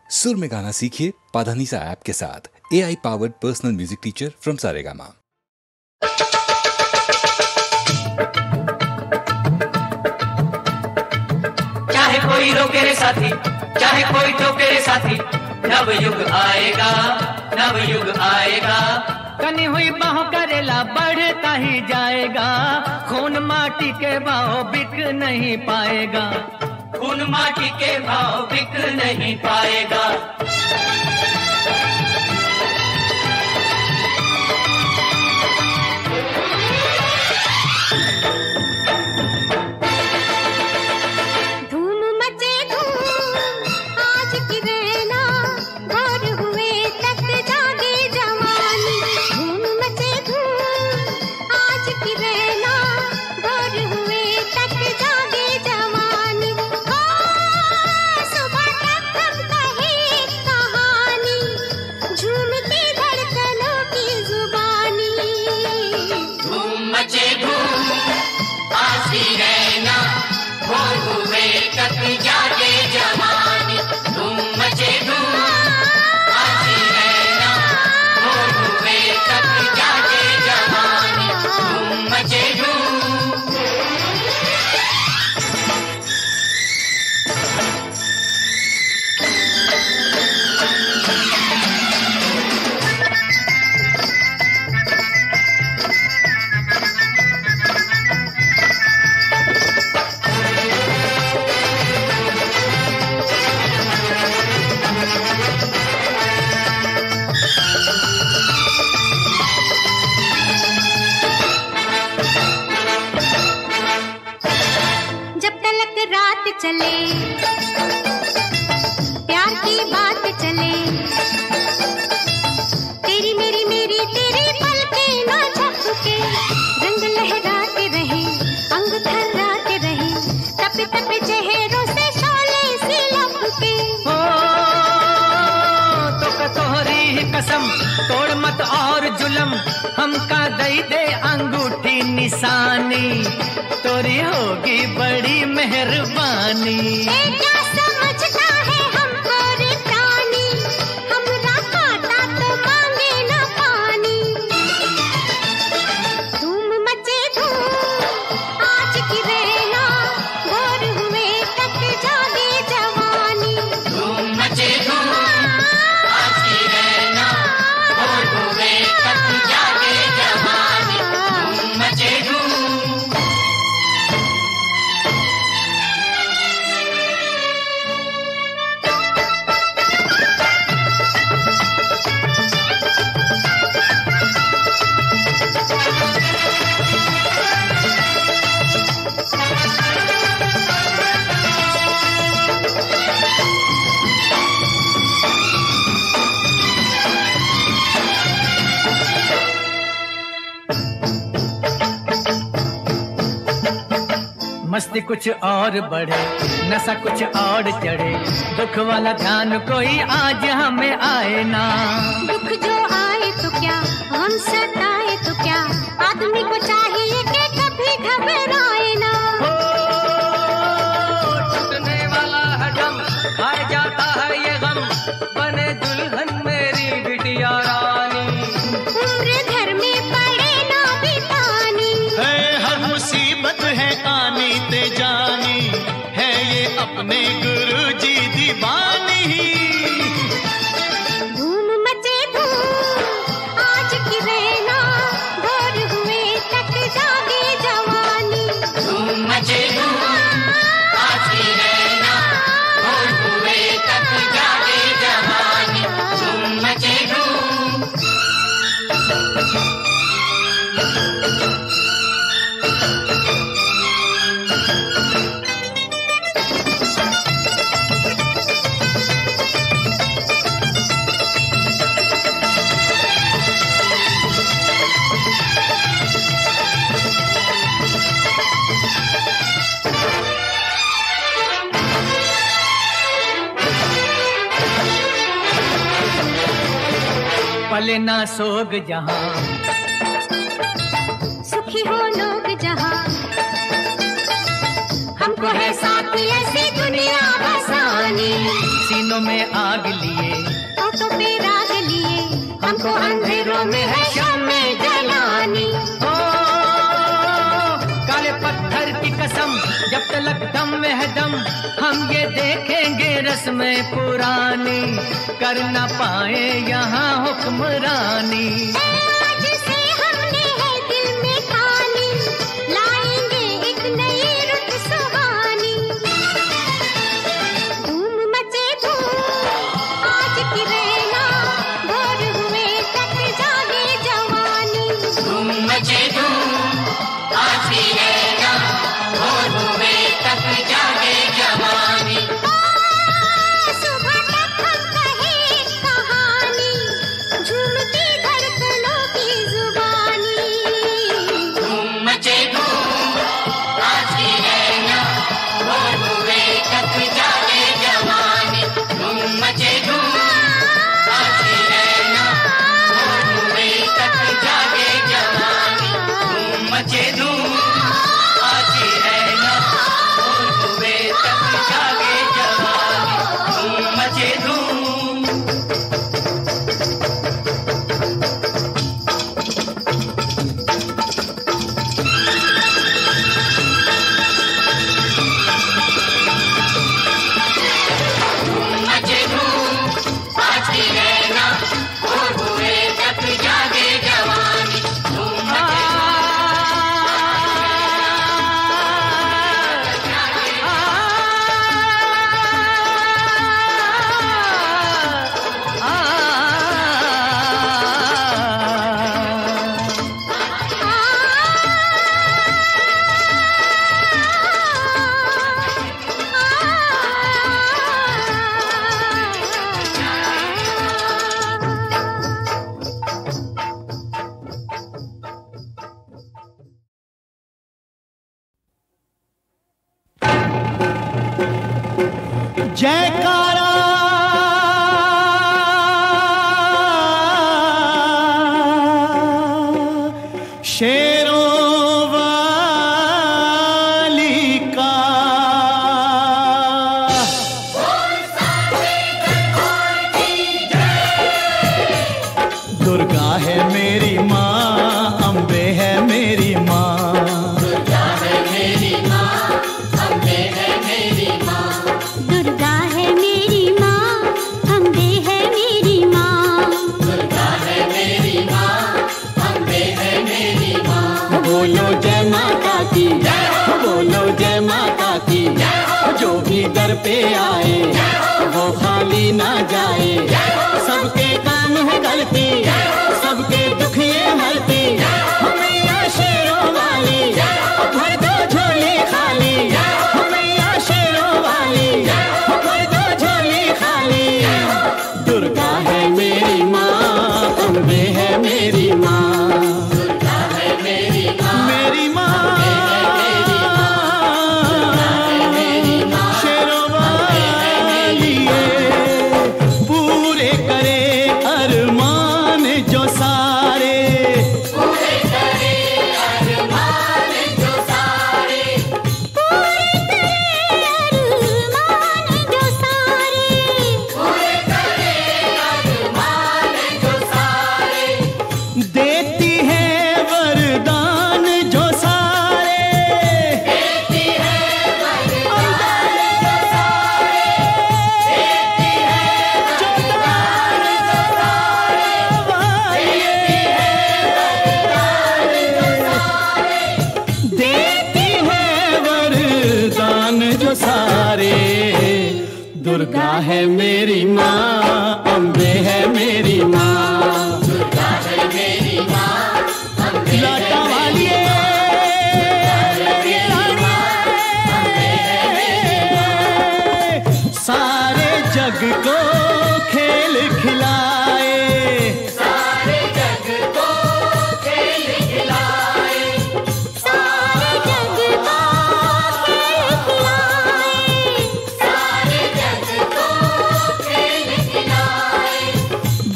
सुर में गाना सीखिए पाधानीसा ऐप के साथ। AI powered personal music teacher from Saregama. चाहे कोई रोके रे साथी, चाहे कोई टोके रे साथी, नव युग आएगा, नव युग आएगा। कनी हुई बाहों करेला बढ़ता ही जाएगा, खून माटी के भाव बिक नहीं पाएगा, खून माटी के भाव बिक नहीं पाएगा। चले प्यार की बात चले, तेरी मेरी मेरी तेरी पलके ना झपके, रंग लहराते रहे अंग थर्राते रहे, तप तप चेहरों से शोले सी लपके। हो तो कतोहरी ही कसम तोड़ मत और जुलम, हमका दई दे अंगूठी निशानी, तोरी होगी बड़ी मेहरबानी। क्या समझता है हमको रे प्राणी, हमरा काटा तो मांगे ना पानी। धूम मचे धूम आज की रहना, भोर हुए तक जागे जवानी। धूम मचे धूम आज की रहना, भोर हुए तक जागे जवानी। धूम मचे धूम। मस्ती कुछ और बढ़े, नशा कुछ और चढ़े, दुख वाला ध्यान कोई आज हमें आए ना। दुख जो आए तो क्या, हम सताए तो क्या, आदमी को चाहिए कि कभी घबराए ना। हो टूटने वाला है दम, खाए जाता है ये गम, बने दुल्हन मेरी बिटिया रानी। उम्र घर में पड़े ना बितानी, है हर मुसीबत है आनी ते जानी, है ये अपने गुरु जी दीवानी। धूम मचे धूम आज की रहना, भोर हुए तक जागे जवानी। धूम मचे धूम आज की रहना, भोर हुए तक जागे जवानी। धूम मचे धूम। पले ना सोग जहां, सुखी हो लोग जहां, हम हमको है साथी ऐसी दुनिया बसानी। सीनों में आग लिए, होठों पे राग लिए, हमको अंधेरों में है शामें जलानी। ओ काले पत्थर की कसम, जब तलक दम में है दम, हम ये देखेंगे रस्में पुरानी, कर ना पाए यहाँ हुक्मरानी। आज से हमने है दिल में ठानी, लाएंगे एक नई रुत सुहानी। धूम मचे धूम आज की रहना, भोर हुए तक जागे जवानी। धूम मचे धूम आज की रहना, भोर हुए तक जागे जवानी। सुबह तक हम कहे कहानी, झूमती धड़कनों की जुबानी। धूम मचे धूम आज की रहना, भोर हुए तक जागे जवानी। धूम मचे धूम आज की रहना, भोर हुए तक जागे जवानी। धूम मचे धूम आज की रहना, भोर हुए तक जागे जवानी। धूम मचे धूम। मचे धूम आज की रहना, भोर हुए तक जागे जवानी। धूम मचे जयकारा शेरों वाली का। दुर्गा है मेरी माँ, अम्बे है मेरी माँ। दुर्गा है मेरी माँ, अम्बे है मेरी माँ। दुर्गा है मेरी माँ, अम्बे है मेरी माँ। दुर्गा है मेरी माँ, अम्बे है मेरी माँ। बोलो जय माता की, बोलो जय माता की। जो भी दर पे आए वो खाली ना जाए। सबके काम है गलती, सबके दुख ये हरती। मैया शेरों वाली भर दो झोली खाली। मैया शेरों वाली भर दो झोली खाली। दुर्गा है मेरी माँ, अम्बे है मेरी माँ। दुर्गा है मेरी माँ, मेरी माँ शेरों वाली है। पूरे करे अरमान जो सारे। पूरे करे अरमान जो सारे। पूरे करे अरमान जो सारे। पूरे करे अरमान जो सारे। देती है वरदान जो सारे। देती है वरदान जो सारे। देती है वरदान जो सारे। देती है वरदान जो सारे। दुर्गा है मेरी माँ, अम्बे है मेरी माँ। दुर्गा है मेरी माँ, अम्बे लाटा वाली है सारे जग को खेल खिलाए। सारे जग को खेल खिलाए। सारे जग को खेल खिलाए। सारे जग को खेल खिलाए।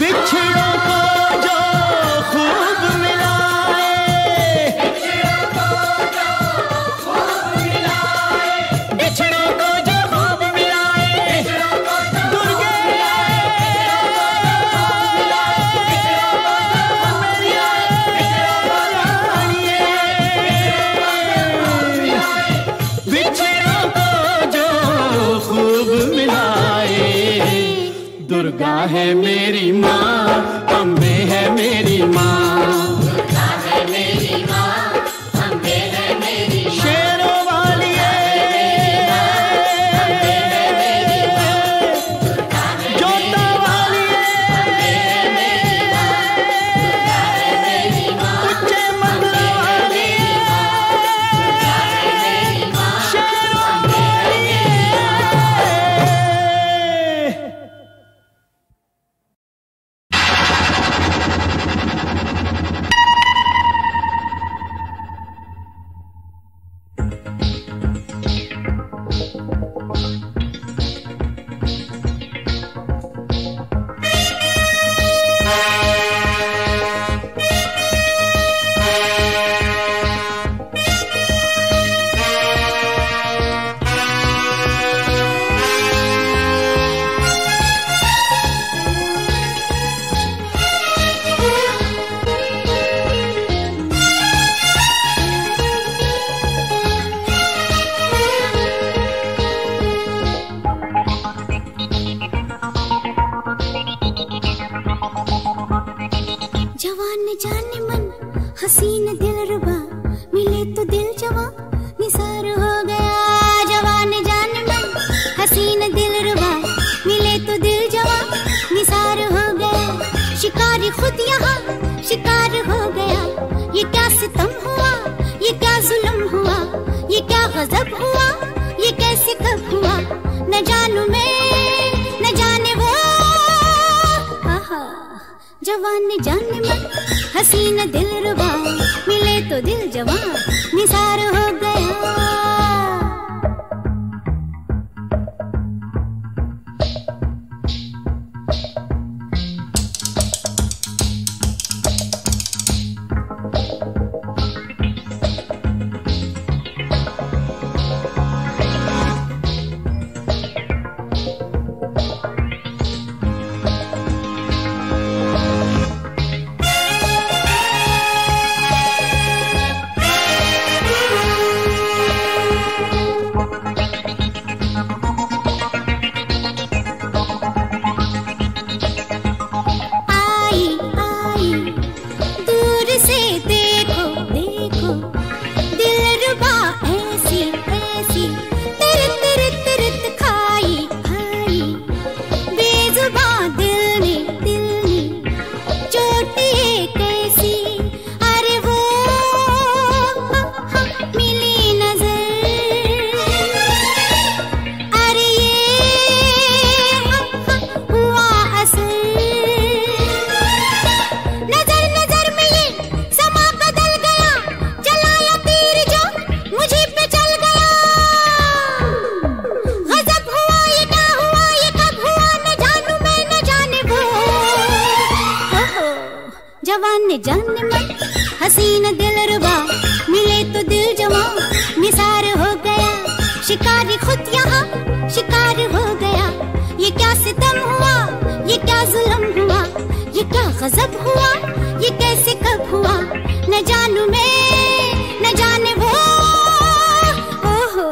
बिछड़ों को जो खूब मिलाए। बिछड़ों को जो खूब मिलाए। दुर्गा है मेरी माँ, अम्बे है मेरी माँ। दुर्गा है मेरी माँ, अम्बे है मेरी माँ। शेरों वाली जोता वाली उच्चे मंगल वाली शेरों वाली। जवान जाने मन हसीन दिलरुबा, मिले तो दिल जवां निसार हो गया। जवान जाने मन हसीन दिलरुबा, मिले तो दिल जवां निसार हो गया। शिकारी खुद यहाँ शिकार हो गया। ये क्या सितम हुआ, ये क्या जुल्म हुआ, ये क्या गजब हुआ, ये कैसे कब हुआ, न जानू मैं न जाने वो। आहा, जवान जाने मन हसीन दिलरुबा, मिले तो दिल जवां निसार हो गया। जवान जाने मन हसीन दिलरुबा, मिले तो दिल जवां निसार हो गया। शिकारी खुद यहाँ शिकार हो गया। ये क्या सितम हुआ, ये क्या जुल्म हुआ, ये क्या गजब हुआ, ये कैसे कब हुआ, न जानू मैं न जाने वो। ओहो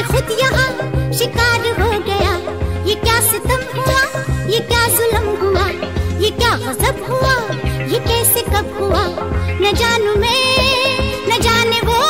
खुद यहाँ शिकार हो गया। ये क्या सितम हुआ, ये क्या जुल्म हुआ, ये क्या गजब हुआ, ये कैसे कब हुआ, न जानू मैं न जाने वो।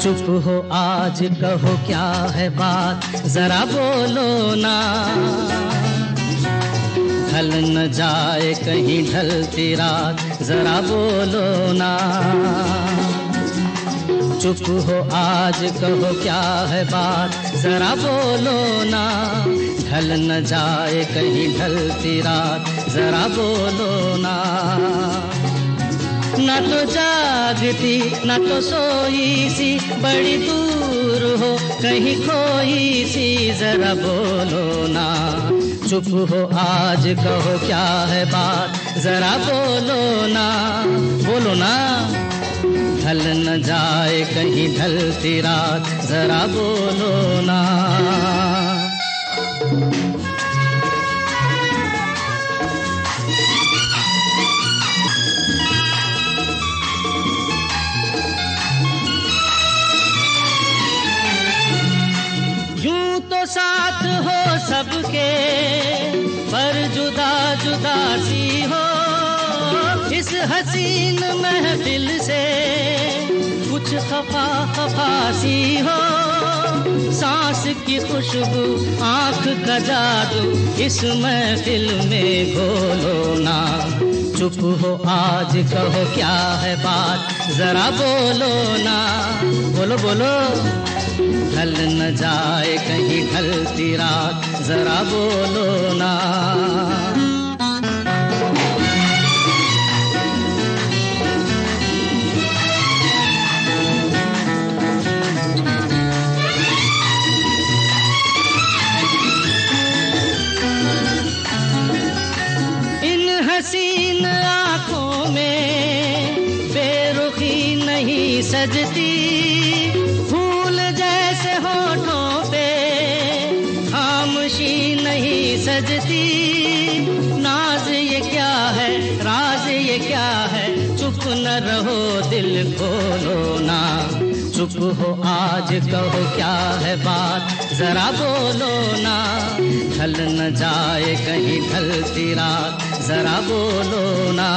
चुप हो आज कहो क्या है बात, जरा बोलो ना। ढल न जाए कहीं ढलती रात, जरा बोलो ना। चुप हो आज कहो क्या है बात, जरा बोलो ना। ढल न जाए कहीं ढलती रात, जरा बोलो ना। न तो जागती न तो सोई सी, बड़ी दूर हो कहीं खोई सी, जरा बोलो ना। चुप हो आज कहो क्या है बात, जरा बोलो ना। बोलो ना। ढल न जाए कहीं ढलती रात, जरा बोलो ना। साथ हो सबके पर जुदा जुदा सी हो, इस हसीन महफिल से कुछ खफा खफा सी हो। सांस की खुशबू आँख का जादू, इस महफिल में घोलो ना। चुप हो आज कहो क्या है बात, जरा बोलो ना। बोलो बोलो। ढल न जाए कहीं ढलती रात, जरा बोलो ना। इन हसीन आँखों में बेरुखी नहीं सजती, होठों पे खामोशी नहीं सजती। नाज ये क्या है, राज ये क्या है, चुप न रहो दिल खोलो ना। चुप हो आज कहो क्या है बात, जरा बोलो ना। ढल न जाए कहीं ढलती रात, जरा बोलो ना।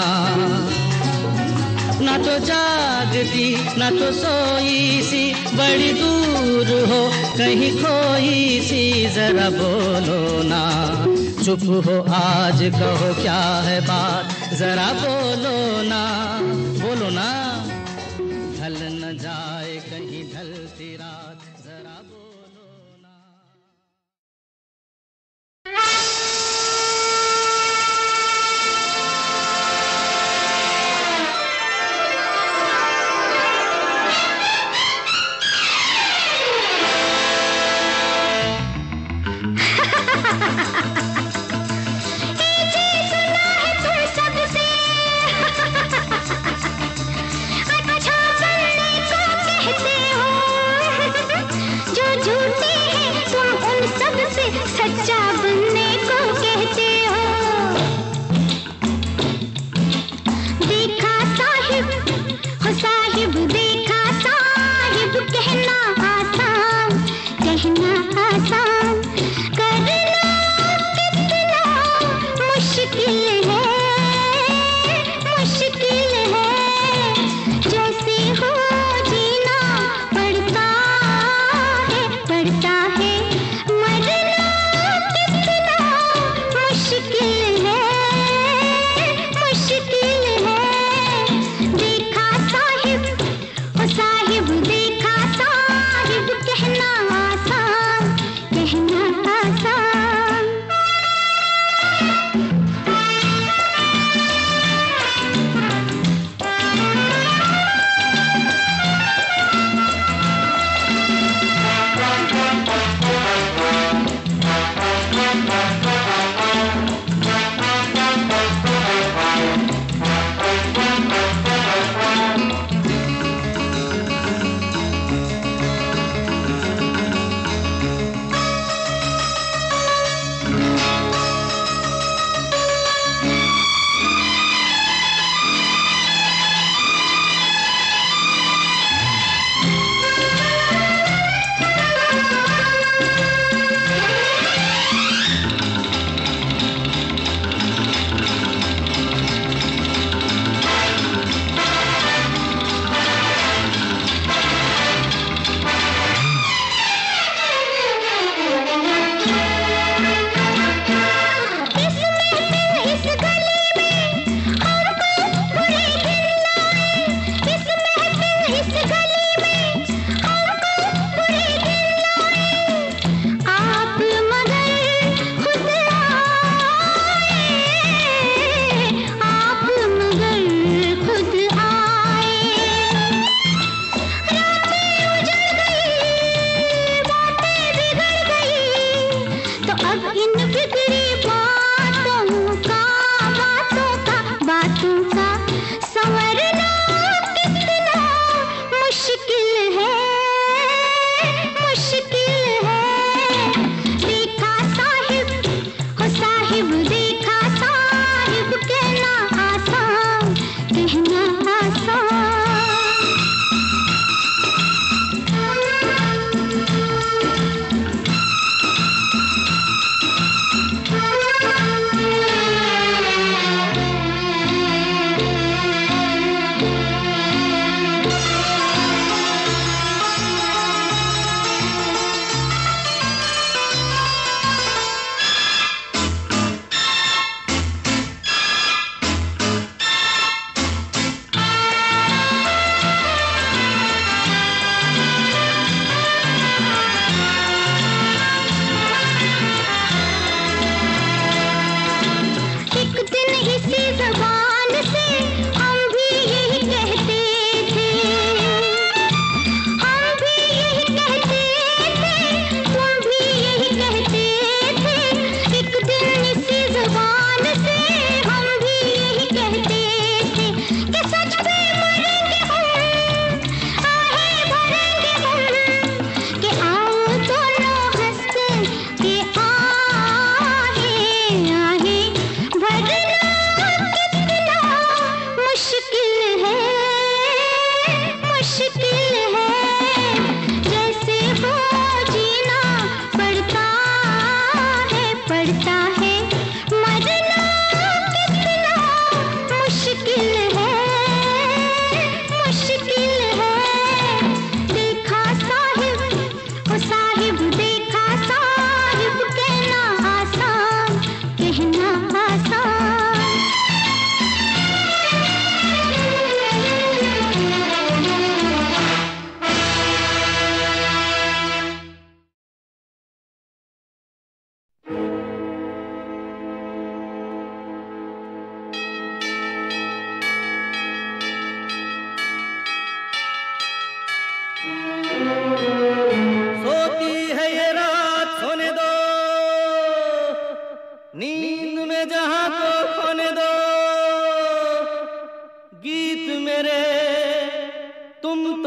ना तो जागती ना तो सोई सी, बड़ी दूर हो कहीं खोई सी, जरा बोलो ना। चुप हो आज कहो क्या है बात, जरा बोलो ना। बोलो ना। ढल न जाए कहीं ढलती रात, जरा बोलो ना।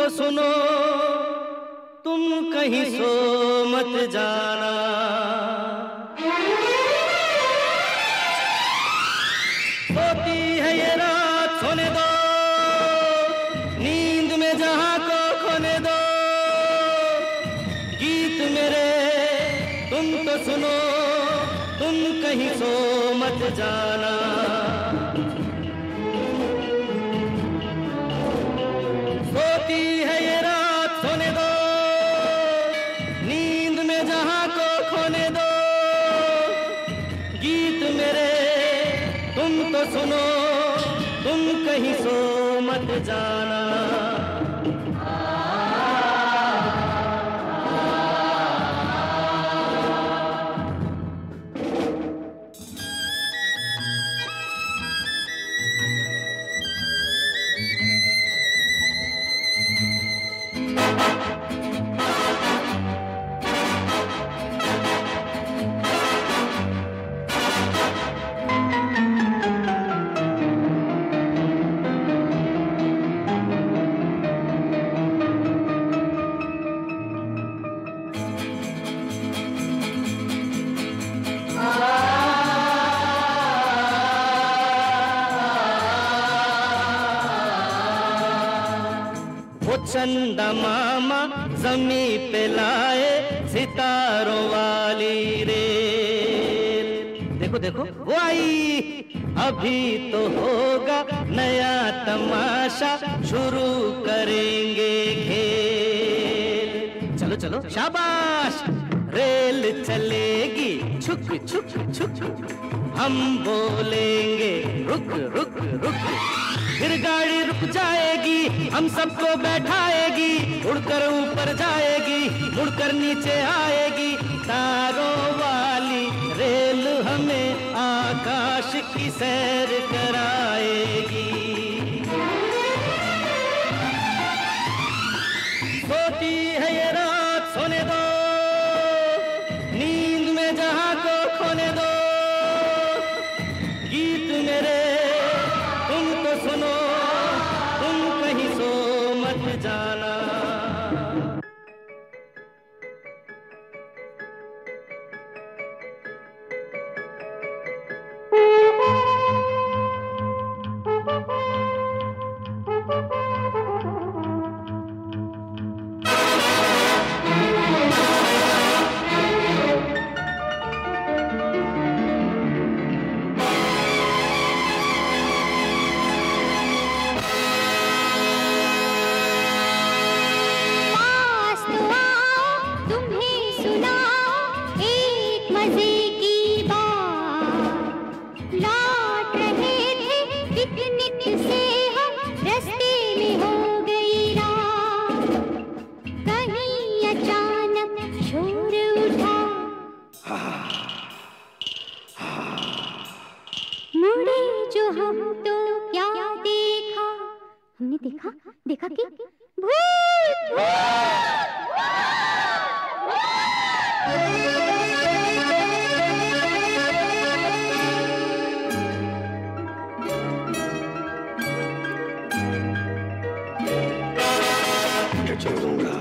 तो सुनो, तुम कहीं सो मत जाना। सोती है ये रात सोने दो, नींद में जहां को खोने दो। गीत मेरे तुम तो सुनो, तुम कहीं सो मत जाना। सोती है ये रात सोने दो, नींद में जहां को खोने दो। गीत मेरे तुम तो सुनो, तुम कहीं सो मत जाना। चंदा मामा जमी पे लाए सितारों वाली रेल। देखो देखो वो आई, अभी तो होगा नया तमाशा, शुरू करेंगे खेल। चलो चलो शाबाश, रेल चलेगी छुक छुक छुक, हम बोलेंगे रुक रुक रुक। फिर गाड़ी रुक जाएगी, हम सबको बैठाएगी, उड़कर ऊपर जाएगी, मुड़कर नीचे आएगी। तारों वाली रेल हमें आकाश की सैर कराएगी। सोती है ये रात सोने दो, नींद में जहां को खोने दो। गीत मेरे तुम तो सुनो, तुम कहीं सो मत जाना। देखा कि भूत जाऊंगा,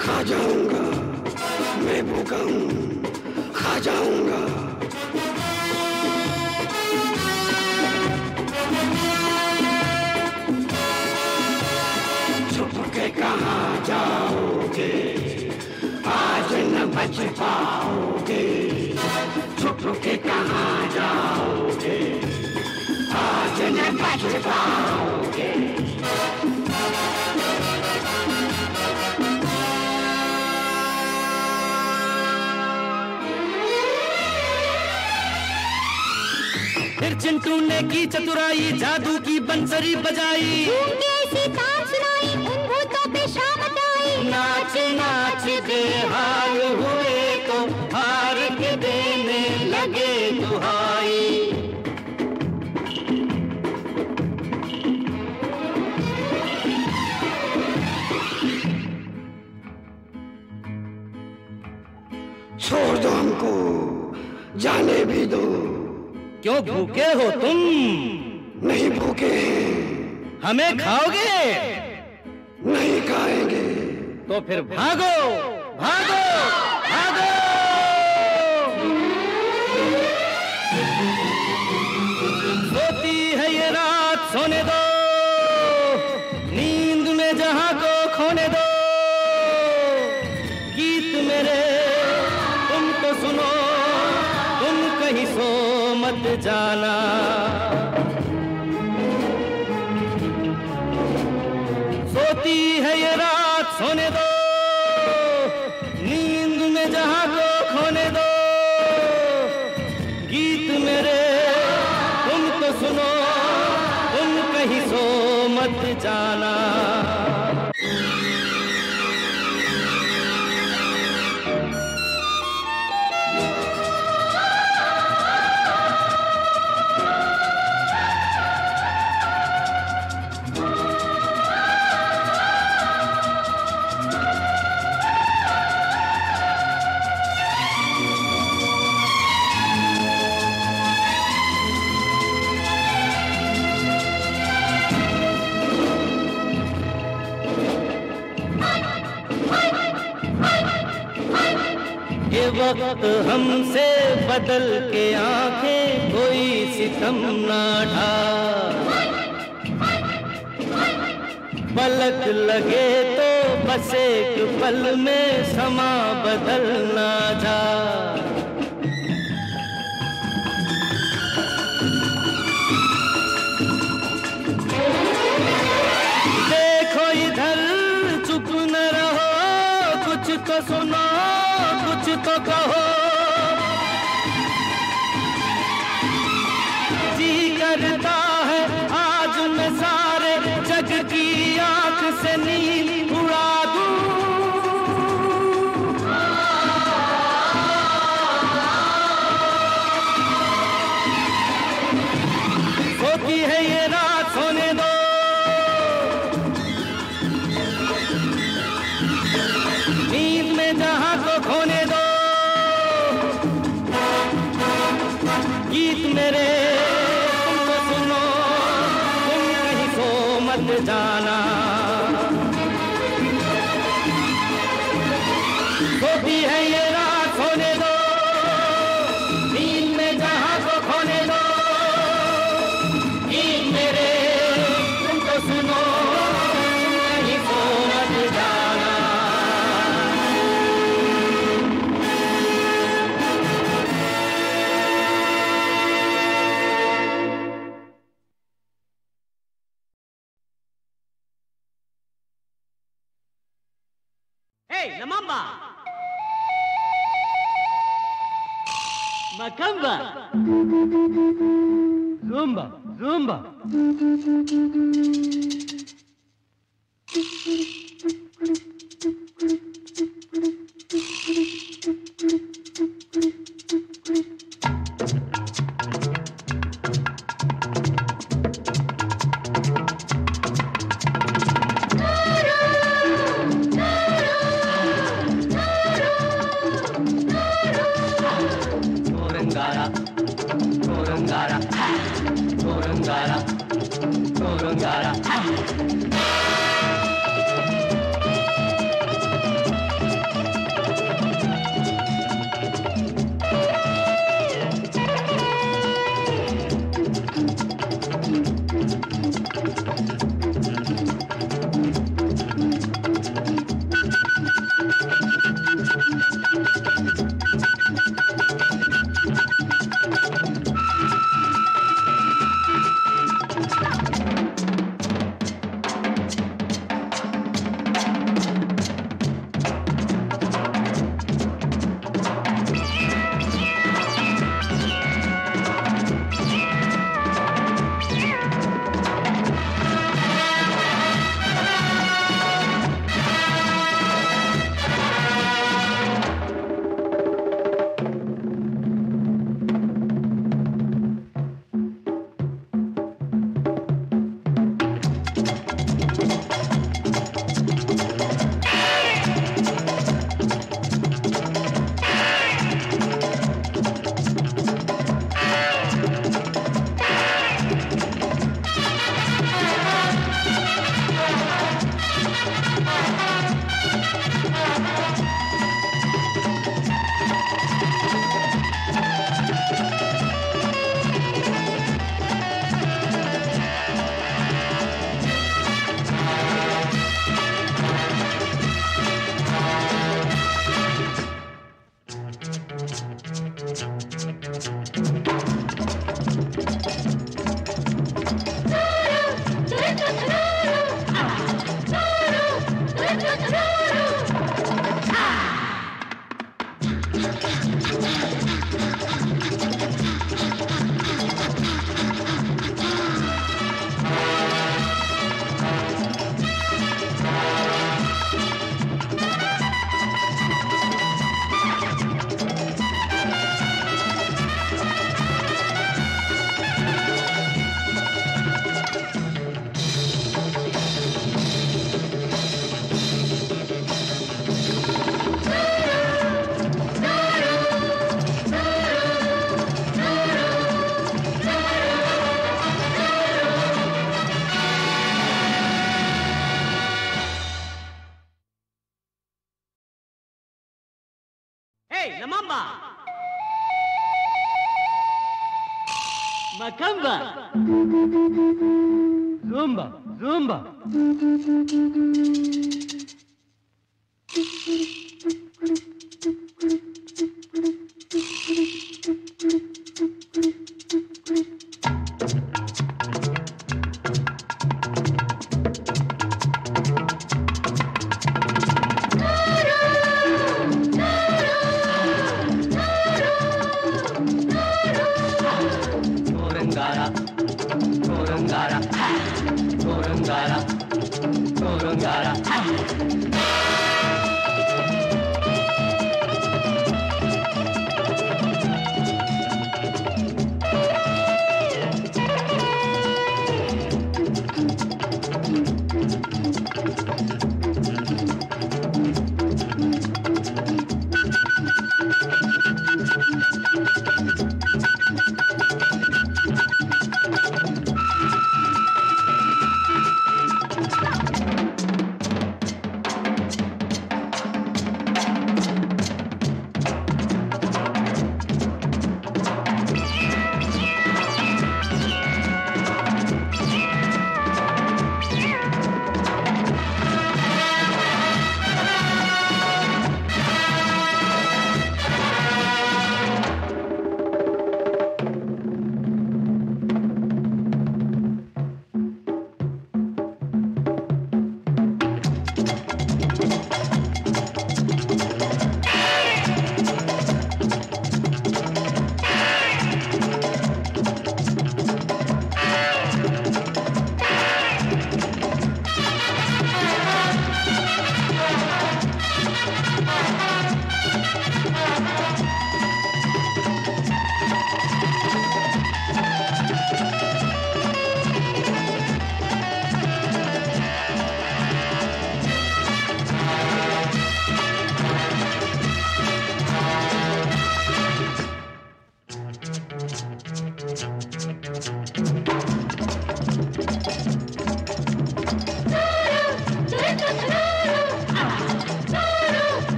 खा जाऊंगा, मैं भूखा हूँ, खा जाऊंगा। छुप के कहाँ जाओगे, आज न बच पाओगे। छुप के कहाँ जाओगे, आज न बच पाओगे। फिर चिंटू ने की चतुराई, जादू की बंसरी बजाई, ऐसी तान सुनाई, उन भूतों पे शाम आई। नाच नाच बेहाल हुए तो हार के देने लगे दुहाई। छोड़ दो हमको, जाने भी दो। क्यों भूखे हो तुम? नहीं भूखे हैं। हमें खाओगे? नहीं खाएंगे। तो फिर भागो भागो भागो। सोती है ये रात सोने दो, नींद में जहां को खोने दो। गीत मेरे तुम तो सुनो, तुम कहीं सो मत जाना। सोती है ये रात सोने दो, नींद में जहां को खोने दो। गीत मेरे तुम तो सुनो, तुम कहीं सो मत जाना। ये वक्त हमसे बदल के आंखें कोई सितम ना ढा। पलक लगे तो बस एक पल में समा बदल ना जा। देखो इधर चुप न रहो, कुछ तो सुनो कुछ तो कहो। जी करता है आज मैं सारे जग की आंख से नींद उड़ा दूं। सोती है ये रात सोने दो, नींद में जहां को खोने दो। गीत मेरे तुम तो सुनो, तुम कहीं सो मत जाना। सोती है ये रात सोने दो, नींद में जहां को खोने दो। गीत मेरे तुम तो सुनो, तुम कहीं सो मत जाना। Hey, Namamba! Macamba! Zumba! Zumba! Macamba. Zumba. Zumba.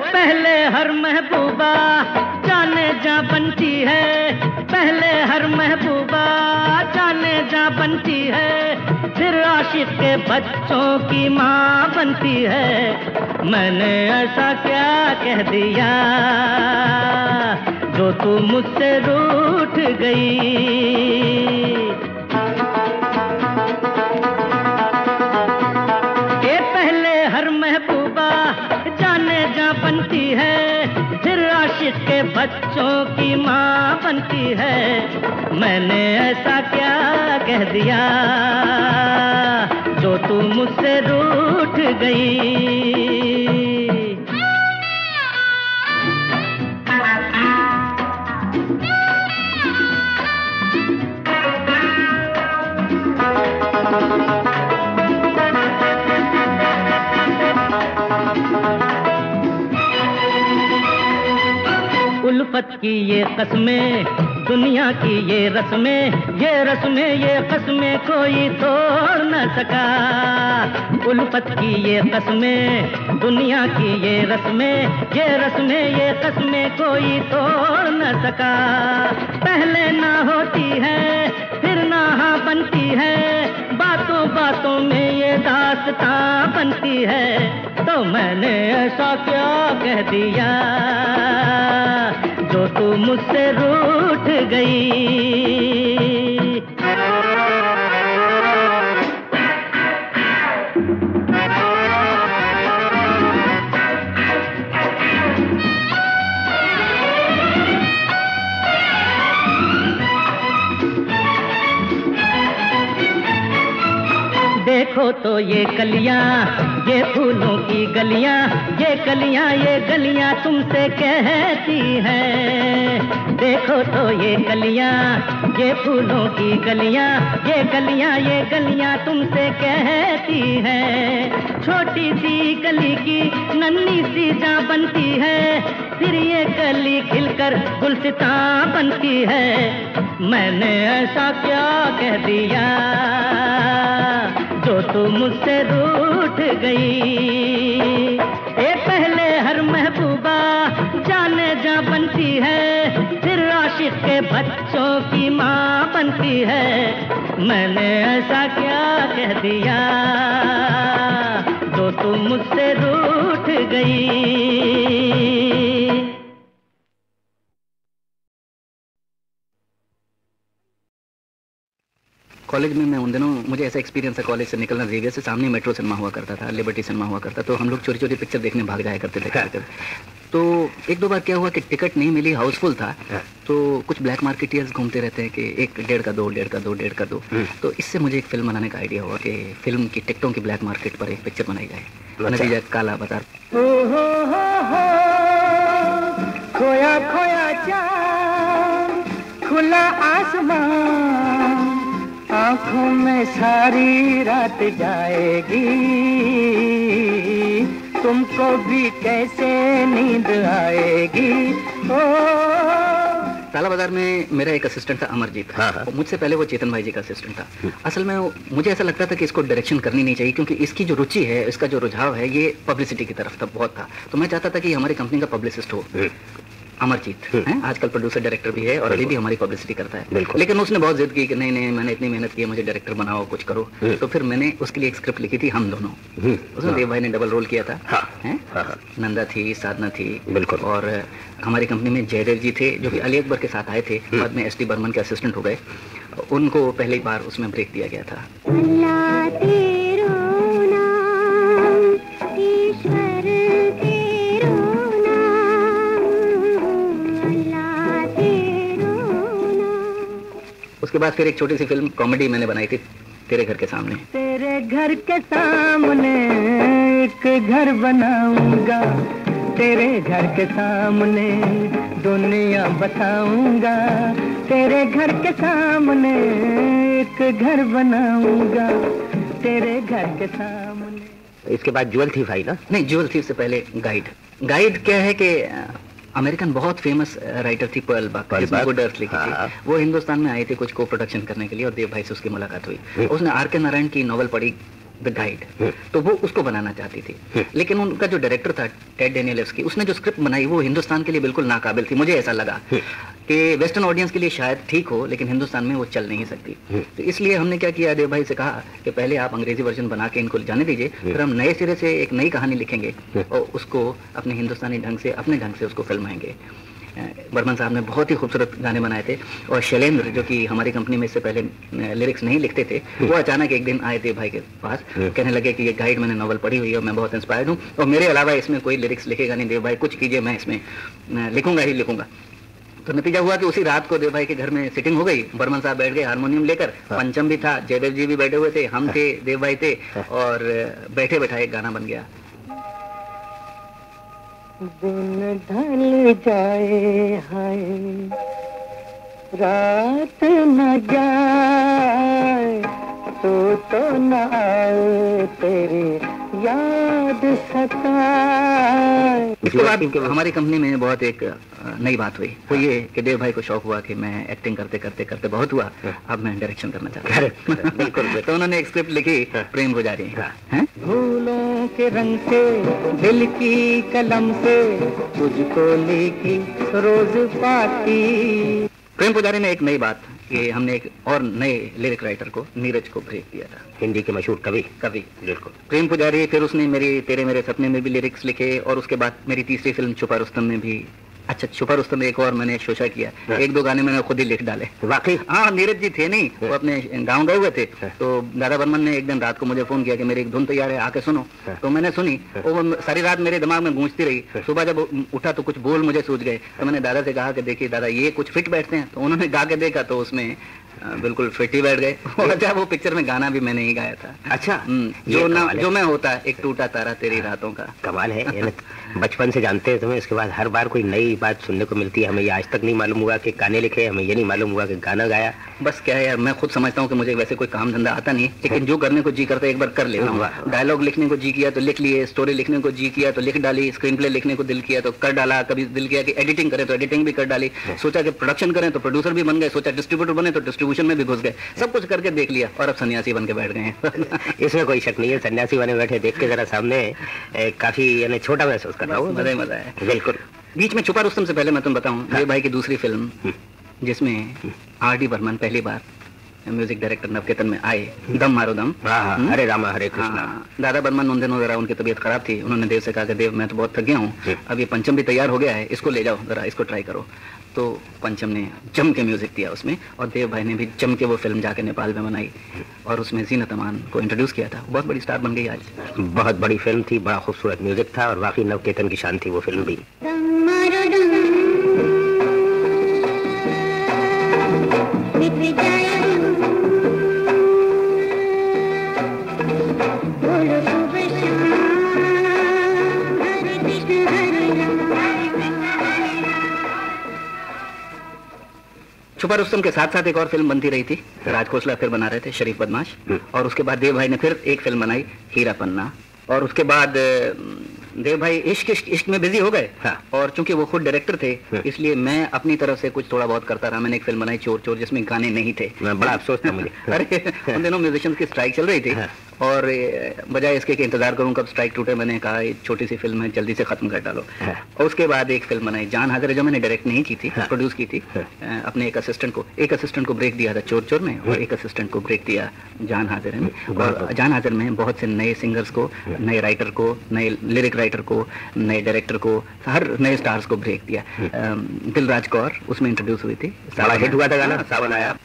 पहले हर महबूबा जाने जा बनती है, पहले हर महबूबा जाने जा बनती है, फिर आशिक के बच्चों की माँ बनती है। मैंने ऐसा क्या कह दिया जो तू मुझसे रूठ गई। बनती है फिर आशिक के बच्चों की माँ बनती है। मैंने ऐसा क्या कह दिया जो तू मुझसे रूठ गई। उल्फत की ये कस्में, दुनिया की ये रस्में, ये रस्में ये कस्में कोई तोड़ न सका। उल्फत की ये कस्में, दुनिया की ये रस्में, ये रस्में ये कस्में कोई तोड़ न सका। पहले ना होती है फिर ना हाँ बनती है, बातों बातों में ये दास्तां बनती है, तो मैंने ऐसा क्या कह दिया जो तू मुझसे रूठ गई। देखो तो ये कलियां, ये फूलों की गलियां, ये कलियां, ये गलियां तुमसे कहती हैं। देखो तो ये कलियां, ये फूलों की गलियां, ये गलियां, ये गलियां तुमसे कहती हैं। छोटी सी कली की नन्ही सी जा बनती है, फिर ये कली खिलकर गुलसितां बनती है। मैंने ऐसा क्या कह दिया जो तू मुझसे रूठ गई। ए पहले हर महबूबा जाने जा बनती है, फिर आशिक के बच्चों की माँ बनती है। मैंने ऐसा क्या कह दिया जो तू मुझसे रूठ गई। कॉलेज में मैं उन दिनों, मुझे ऐसा एक्सपीरियंस है कॉलेज से निकलना, जेवियर से सामने मेट्रो सिनेमा हुआ करता था, लिबर्टी सिनेमा हुआ करता, तो हम लोग चोरी चोरी पिक्चर देखने भाग जाया करते थे। तो एक दो बार क्या हुआ कि टिकट नहीं मिली, हाउसफुल था, तो कुछ ब्लैक मार्केटियर्स घूमते रहते हैं कि 1.5 का 2, 1.5 का 2, 1.5 का 2। तो इससे मुझे एक फिल्म बनाने का आइडिया हुआ कि फिल्म की टिकटों की ब्लैक मार्केट पर एक पिक्चर बनाई जाए। नतीजा काला बाजार। खोया खोया चाँद, खुला आसमान, आँखों में सारी रात जाएगी, तुमको भी कैसे नींद आएगी। ओ काला बाजार में मेरा एक असिस्टेंट था अमरजीत। मुझसे पहले वो चेतन भाई जी का असिस्टेंट था। असल में मुझे ऐसा लगता था कि इसको डायरेक्शन करनी नहीं चाहिए, क्योंकि इसकी जो रुचि है, इसका जो रुझाव है, ये पब्लिसिटी की तरफ था, बहुत था। तो मैं चाहता था कि हमारी कंपनी का पब्लिसिस्ट हो। अमरजीत है, आजकल प्रोड्यूसर डायरेक्टर भी है और अभी भी हमारी पब्लिसिटी करता है। लेकिन उसने बहुत जिद की कि नहीं नहीं, मैंने इतनी मेहनत की है, मुझे डायरेक्टर बनाओ, कुछ करो। तो फिर मैंने उसके लिए एक स्क्रिप्ट लिखी थी, हम दोनों। उसमें देव भाई ने डबल रोल किया था। नंदा थी, साधना थी, बिल्कुल। और हमारी कंपनी में जयदेव जी थे, जो कि अली अकबर के साथ आए थे, बाद में एस टी बर्मन के असिस्टेंट हो गए। उनको पहली बार उसमें ब्रेक दिया गया था। उसके बाद फिर एक छोटी सी फिल्म कॉमेडी मैंने बनाई थी, तेरे घर के सामने। तेरे घर के सामने एक घर बनाऊंगा, तेरे घर के सामने दुनिया बताऊंगा, तेरे घर के सामने एक घर बनाऊंगा, तेरे घर के सामने। इसके बाद ज्वेल थीफ आई ना? नहीं, ज्वेल थीफ से पहले गाइड। गाइड क्या है कि अमेरिकन बहुत फेमस राइटर थी पर्ल बक, जिसने गुड अर्थ लिखी थी। वो हिंदुस्तान में आए थे कुछ को प्रोडक्शन करने के लिए, और देव भाई से उसकी मुलाकात हुई। उसने आर के नारायण की नॉवल पढ़ी, द गाइड, तो वो उसको बनाना चाहती थी। लेकिन उनका जो डायरेक्टर था टेड डेनियलेव्स्की, उसने जो स्क्रिप्ट बनाई वो हिंदुस्तान के लिए बिल्कुल नाकाबिल थी। मुझे ऐसा लगा कि वेस्टर्न ऑडियंस के लिए शायद ठीक हो, लेकिन हिंदुस्तान में वो चल नहीं सकती। तो इसलिए हमने क्या किया, देव भाई से कहा कि पहले आप अंग्रेजी वर्जन बना के इनको जाने दीजिए, फिर हम नए सिरे से एक नई कहानी लिखेंगे और उसको अपने हिंदुस्तानी ढंग से, अपने ढंग से उसको फिल्माएंगे। बर्मन साहब ने बहुत ही खूबसूरत गाने बनाए थे, और शैलेंद्र, जो कि हमारी कंपनी में इससे पहले लिरिक्स नहीं लिखते थे, वो अचानक एक दिन आए देव भाई के पास, कहने लगे कि ये गाइड मैंने नॉवल पढ़ी हुई है और मैं बहुत इंस्पायर्ड हूँ, और मेरे अलावा इसमें कोई लिरिक्स लिखेगा नहीं देव भाई, कुछ कीजिए, मैं इसमें लिखूंगा ही लिखूंगा। तो नतीजा हुआ कि उसी रात को देव भाई के घर में सिटिंग हो गई। बर्मन साहब बैठ गए हारमोनियम लेकर, पंचम भी था, जयदेव जी भी बैठे हुए थे, हम थे, देव भाई थे, और बैठे बैठा एक गाना बन गया। दिन ढल जाए हाय, रात न जाए, तो न आए, तेरी याद सताए। इसके बाद हमारी कंपनी में बहुत एक नई बात हुई, वो ये कि देव भाई को शौक हुआ कि मैं एक्टिंग करते करते करते बहुत हुआ, अब मैं डायरेक्शन करना चाहता हूँ। बिल्कुल। तो उन्होंने एक स्क्रिप्ट लिखी, प्रेम पुजारी। फूलों के रंग से, दिल की कलम से, तुझको लिखी रोज पाती। प्रेम पुजारी में एक नई बात कि हमने एक और नए लिरिक राइटर को, नीरज को ब्रेक दिया था। हिंदी के मशहूर कवि बिल्कुल प्रेम पुजारी। फिर उसने मेरी तेरे मेरे सपने में भी लिरिक्स लिखे, और उसके बाद मेरी तीसरी फिल्म छुपा रुस्तम में भी, अच्छा छुपा रुस्तम में एक और मैंने शोशा किया, एक दो गाने मैंने खुद ही लिख डाले। वाकई? हाँ, नीरज जी थे नहीं, वो अपने गांव गए हुए थे, तो दादा बर्मन ने एक दिन रात को मुझे फोन किया कि मेरी एक धुन तैयार है, आके सुनो। तो मैंने सुनी, वो सारी रात मेरे दिमाग में गूंजती रही। सुबह जब उठा तो कुछ बोल मुझे सूझ गए, तो मैंने दादा से कहा कि देखिए दादा ये कुछ फिट बैठते हैं, तो उन्होंने गा के देखा तो उसमें बिल्कुल फिट ही बैठ गए। अच्छा, वो पिक्चर में गाना भी मैंने ही गाया था। अच्छा, जो मैं होता एक टूटा तारा तेरी रातों का। कमाल है। बचपन से जानते हैं तुम्हें, इसके बाद हर बार कोई नई बात सुनने को मिलती है। हमें ये आज तक नहीं मालूम हुआ कि गाने लिखे, हमें ये नहीं मालूम हुआ कि गाना गाया। बस क्या है यार, मैं खुद समझता हूँ कि मुझे वैसे कोई काम धंधा आता नहीं, लेकिन जो करने को जी करता है एक बार कर लेता हूँ। डायलॉग लिखने को जी किया तो लिख लिए, स्टोरी लिखने को जी किया तो लिख डाली, स्क्रीन प्ले लिखने को दिल किया तो कर डाला, कभी दिल किया कि एडिटिंग करें तो एडिटिंग भी कर डाली, सोचा कि प्रोडक्शन करें तो प्रोड्यूसर भी बन गए, सोचा डिस्ट्रीब्यूटर बने तो डिस्ट्रीब्यूशन में भी घुस गए, सब कुछ करके देख लिया और अब सन्यासी बन के बैठ गए हैं। इसमें कोई शक नहीं है, सन्यासी बने बैठे देख के जरा सामने काफी यानी छोटा महसूस कर रहा हूँ। मजा है। बिल्कुल। बीच में छुपा रुस्तम से पहले मैं तुम्हें बताऊं, देव भाई की दूसरी फिल्म जिसमें R.D. बर्मन पहली बार म्यूजिक डायरेक्टर नवकेतन में आए, दम मारो दम। हरे रामा हरे कृष्णा। दादा बर्मन उन दिनों जरा उनकी तबीयत खराब थी, उन्होंने देव से कहा कि देव मैं तो बहुत थक गया हूँ, अब ये पंचम भी तैयार हो गया है, इसको ले जाओ जरा, इसको ट्राई करो। तो पंचम ने जम के म्यूजिक दिया उसमें, और देव भाई ने भी जम के वो फिल्म जाके नेपाल में बनाई और उसमें जीनत अमान को इंट्रोड्यूस किया था। बहुत बड़ी स्टार बन गई आज। बहुत बड़ी फिल्म थी, बड़ा खूबसूरत म्यूजिक था और वाकई नवकेतन की शान थी वो फिल्म भी। छुपा रुस्तम के साथ साथ एक और फिल्म बनती रही थी, राज खोसला फिर बना रहे थे शरीफ बदमाश, और उसके बाद देव भाई ने फिर एक फिल्म बनाई हीरा पन्ना, और उसके बाद देव भाई इश्क में बिजी हो गए। और चूंकि वो खुद डायरेक्टर थे इसलिए मैं अपनी तरफ से कुछ थोड़ा बहुत करता रहा। मैंने एक फिल्म बनाई चोर चोर जिसमें गाने नहीं थे, बड़ा अफसोस था मुझे। अरे उन दिनों म्यूजिशियंस की स्ट्राइक चल रही थी और बजाय इसके कि इंतजार करूं कब स्ट्राइक टूटे, मैंने कहा ये छोटी सी फिल्म है जल्दी से खत्म कर डालो। और उसके बाद एक फिल्म बनाई जान हाजिर है, जो मैंने डायरेक्ट नहीं की थी, प्रोड्यूस की थी अपने एक असिस्टेंट को ब्रेक दिया था चोर चोर में, और एक असिस्टेंट को ब्रेक दिया जान हाजिर है में। और जान हाजिर में बहुत से नए सिंगर्स को, नए राइटर को, नए लिरिक राइटर को, नए डायरेक्टर को, हर नए स्टार्स को ब्रेक दिया। दिलराज कौर उसमें इंट्रोड्यूस हुई थी, बड़ा हिट हुआ था गाना सावन आया।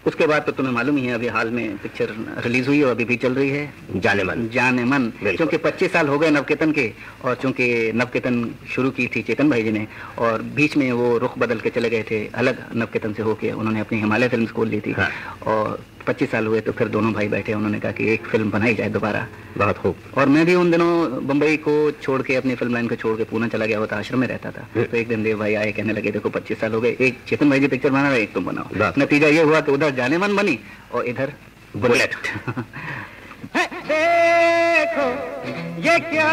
उसके बाद तो तुम्हें मालूम ही है, अभी हाल में पिक्चर रिलीज हुई और अभी भी चल रही है, जाने मन। क्योंकि 25 साल हो गए नवकेतन के, और चूंकि नवकेतन शुरू की थी चेतन भाई जी ने, और बीच में वो रुख बदल के चले गए थे, अलग नवकेतन से होके उन्होंने अपनी हिमालय फिल्म खोल ली थी, और 25 साल हुए तो फिर दोनों भाई बैठे, उन्होंने कहा कि एक फिल्म बनाई जाए दोबारा। बहुत खूब। और मैं भी उन दिनों बम्बई को छोड़ के, अपनी फिल्म लाइन को छोड़ के पूना चला गया होता, आश्रम में रहता था। तो एक दिन देव भाई आए, कहने लगे देखो 25 साल हो गए, एक चेतन भाई जी पिक्चर बना रहे, एक तुम बनाओ। नतीजा ये हुआ कि उधर जाने मन बनी और इधर बुलेट। देखो ये क्या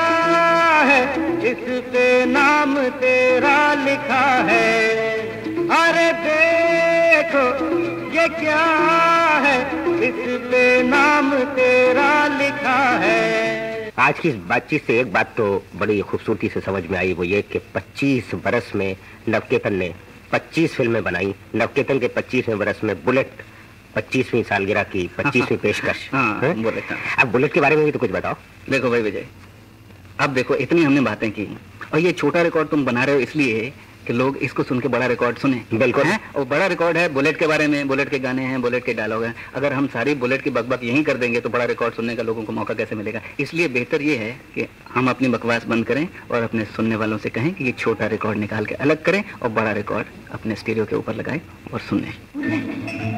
है, इस पे नाम तेरा लिखा है, अरे देखो ये क्या है, इस पे नाम तेरा लिखा है। आज की बातचीत से एक बात तो बड़ी खूबसूरती से समझ में आई, वो ये कि 25 बरस में नवकेतन ने 25 फिल्में बनाई। नवकेतन के 25वें बरस में बुलेट 25वीं सालगिरह की 25वीं पेशकश। अब बुलेट के बारे में भी तो कुछ बताओ। देखो भाई विजय, अब देखो इतनी हमने बातें की, और ये छोटा रिकॉर्ड तुम बना रहे हो इसलिए कि लोग इसको सुन के बड़ा रिकॉर्ड सुने। बिल्कुल है, और बड़ा रिकॉर्ड है बुलेट के बारे में, बुलेट के गाने हैं, बुलेट के डायलॉग हैं। अगर हम सारी बुलेट की बकबक यहीं कर देंगे तो बड़ा रिकॉर्ड सुनने का लोगों को मौका कैसे मिलेगा? इसलिए बेहतर ये है कि हम अपनी बकवास बंद करें और अपने सुनने वालों से कहें कि ये छोटा रिकॉर्ड निकाल के अलग करें और बड़ा रिकॉर्ड अपने स्टीरियो के ऊपर लगाएं और सुने।